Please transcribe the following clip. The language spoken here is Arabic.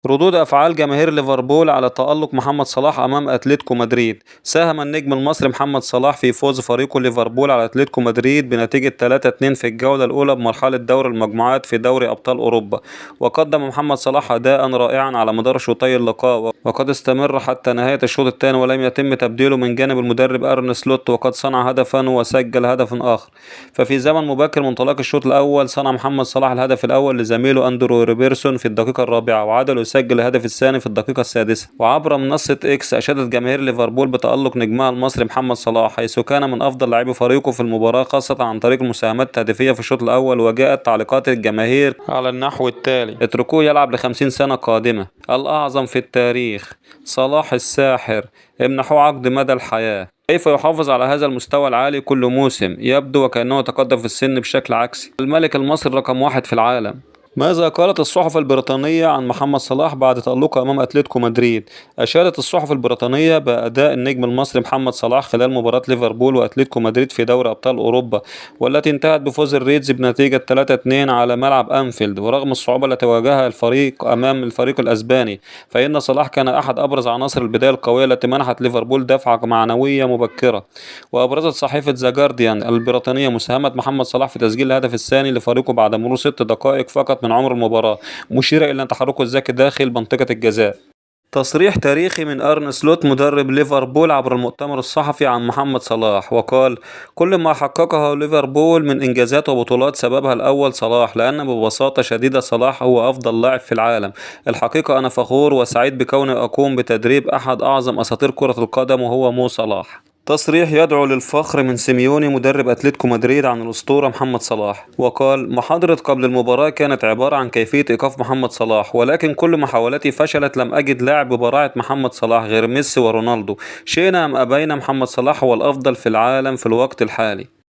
ردود أفعال جماهير ليفربول على تألق محمد صلاح أمام أتلتيكو مدريد. ساهم النجم المصري محمد صلاح في فوز فريقه ليفربول على أتلتيكو مدريد بنتيجة 3-2 في الجولة الأولى بمرحلة دور المجموعات في دوري أبطال أوروبا. وقدم محمد صلاح أداء رائعا على مدار شوطي اللقاء، وقد استمر حتى نهاية الشوط الثاني ولم يتم تبديله من جانب المدرب أرن سلوت، وقد صنع هدفا وسجل هدف آخر. ففي زمن مبكر من انطلاق الشوط الأول صنع محمد صلاح الهدف الأول لزميله أندرو روبرتسون في الدقيقة الرابعة، وعادل يسجل الهدف الثاني في الدقيقة السادسة. وعبر منصة إكس أشادت جماهير ليفربول بتألق نجمها المصري محمد صلاح، حيث كان من أفضل لاعبي فريقه في المباراة، خاصة عن طريق المساهمات التهديفية في الشوط الأول. وجاءت تعليقات الجماهير على النحو التالي: اتركوه يلعب ل50 سنة قادمة، الأعظم في التاريخ، صلاح الساحر، امنحوه عقد مدى الحياة. كيف يحافظ على هذا المستوى العالي كل موسم؟ يبدو وكأنه يتقدم في السن بشكل عكسي. الملك المصري رقم 1 في العالم. ماذا قالت الصحف البريطانية عن محمد صلاح بعد تألقه أمام أتلتيكو مدريد؟ أشادت الصحف البريطانية بأداء النجم المصري محمد صلاح خلال مباراة ليفربول وأتلتيكو مدريد في دوري أبطال أوروبا، والتي انتهت بفوز الريدز بنتيجة 3-2 على ملعب أنفيلد. ورغم الصعوبة التي واجهها الفريق أمام الفريق الأسباني، فإن صلاح كان أحد أبرز عناصر البداية القوية التي منحت ليفربول دفعة معنوية مبكرة. وأبرزت صحيفة ذا جارديان البريطانية مساهمة محمد صلاح في تسجيل الهدف الثاني لفريقه بعد مرور 6 دقائق فقط من عمر المباراة، مشيرة إلى تحركه الذكي داخل منطقة الجزاء. تصريح تاريخي من أرن سلوت مدرب ليفربول عبر المؤتمر الصحفي عن محمد صلاح، وقال: كل ما حققه ليفربول من إنجازات وبطولات سببها الأول صلاح، لأن ببساطة شديدة صلاح هو أفضل لاعب في العالم. الحقيقة أنا فخور وسعيد بكوني أقوم بتدريب أحد أعظم أساطير كرة القدم، وهو مو صلاح. تصريح يدعو للفخر من سيميوني مدرب أتلتيكو مدريد عن الأسطورة محمد صلاح، وقال: محاضرة قبل المباراة كانت عبارة عن كيفية إيقاف محمد صلاح، ولكن كل محاولاتي فشلت. لم أجد لاعب ببراعة محمد صلاح غير ميسي ورونالدو. شئنا أم أبينا محمد صلاح هو الأفضل في العالم في الوقت الحالي.